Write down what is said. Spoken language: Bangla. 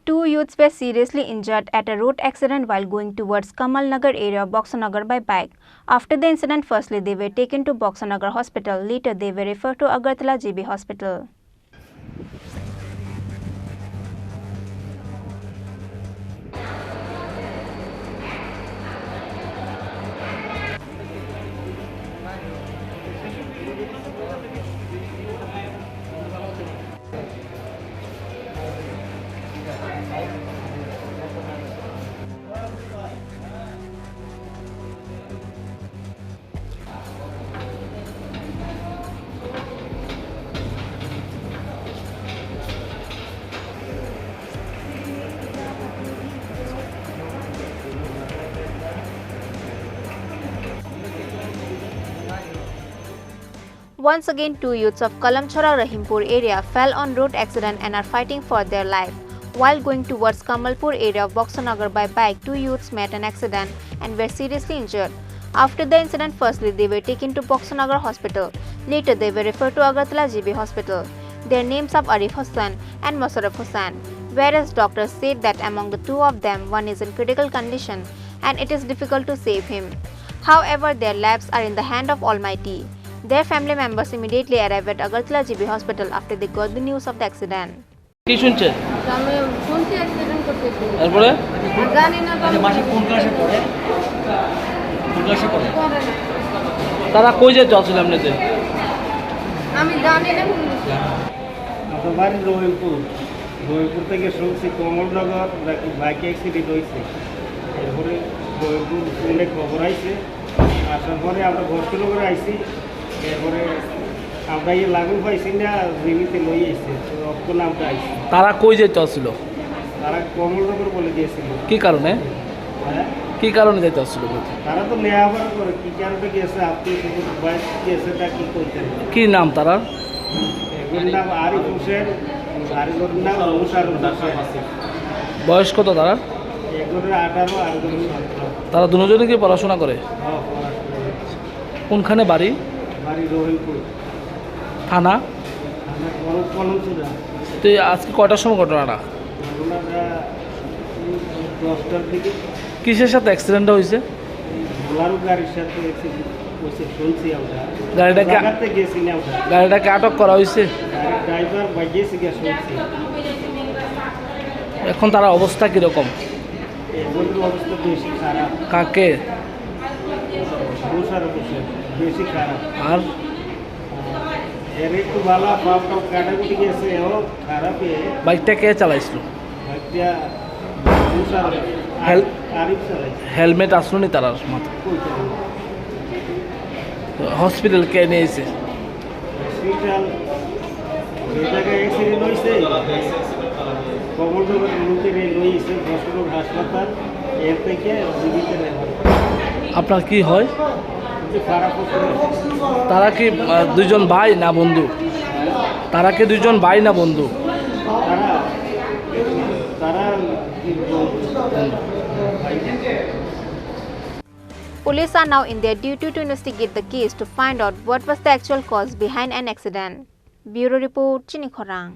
Two youths were seriously injured at a road accident while going towards Kamalnagar area of Boxanagar by bike. After the incident, firstly they were taken to Boxanagar hospital. Later they were referred to Agartala GB hospital. Once again, two youths of Kalamchora Rahimpur area fell on road accident and are fighting for their life. While going towards Kamalpur area of Boxanagar by bike, two youths met an accident and were seriously injured. After the incident, firstly they were taken to Boxanagar hospital. Later they were referred to Agartala GB hospital. Their names are Arif Hassan and Masaraf Hassan, whereas doctors said that among the two of them, one is in critical condition and it is difficult to save him. However, their lives are in the hand of Almighty. Their family members immediately arrived at Agartala GB hospital after they got the news of the accident. কি শুনছে? আমি শুনছি অ্যাক্সিডেন্ট করতেছে। তারপরে? জানি না বাবা। মাসে কোন ক্লাসে পড়ে? কোন ক্লাসে পড়ে? তারা কই যেতে আসলে আপনাদের? আমি জানি না। আপনার বাড়ি রহিমপুর। রহিমপুর থেকে শুনছি কমলনগর বাইক অ্যাক্সিডেন্ট হয়েছে। এরপরে রহিমপুর ফোনে খবর আইছে। আসার পরে আমরা ঘোষণা আইছি। এরপরে আমরা লাগুন পাইছি না রিমিতে লই আইছে। রক্ত নামটা আইছে। তারা কই যেতে আসছিল? তারা কমলনগর বলে দিয়েছিল। কি কারণে? হ্যাঁ? কি কারণে যেতে আসছিল? তারা তো নেওয়ার করে কি কারণে গেছে আপনি বাইক গেছেটা কি কইতেন? কি নাম তারা? এগুলোর নাম আরিফ হোসেন, আরেকগুলোর নাম মুশারফ হোসেন। বয়স কত তারা? এগুলোর 18 আর এগুলোর 17। তারা দুজনে কি পড়াশোনা করে? হ্যাঁ, কোনখানে বাড়ি? বাড়ি রহিমপুর। থানা? আমরা কলমচুরা। তো আজকে কয়টার সময় ঘটনাটা? ঘটনাটা 10টার দিকে। কিসের সাথে অ্যাক্সিডেন্টটা হয়েছে? বোলারো গাড়ির সাথে অ্যাক্সিডেন্ট হয়েছে শুনছি আমরা। গাড়িটাকে গেছি না আমরা। গাড়িটাকে আটক করা হয়েছে? গাড়ির ড্রাইভার বাইকেছে গিয়ে শুনছি। এখন তার অবস্থা কিরকম? এগুলোর অবস্থা বেশি খারাপ। কাকে? মুশারফ হোসেন বেশি খারাপ। আর এর একটু ভালো পাপটাও কাটাকুটি গেছে ও খারাপ। বাইকটা কে চালাইছিল? বাইকটা মুশারফ আরিফ চালাইছে। হেলমেট আসলো নি তার মাথা? হসপিটাল কে নিয়েছে? হসপিটাল যে জায়গায় অ্যাক্সিডেন্ট হয়েছে কমলনগর লোকে লইছে বসুরক হাসপাতাল। এর থেকে জীবিত নেই। আপনার কি হয়? খারাপ। তারা কি দুইজন ভাই না বন্ধু? তারা কি দুইজন ভাই না বন্ধু? তারা Police are now in their duty to investigate the case to find out what was the actual cause behind an accident. Bureau report, Chini Khorang.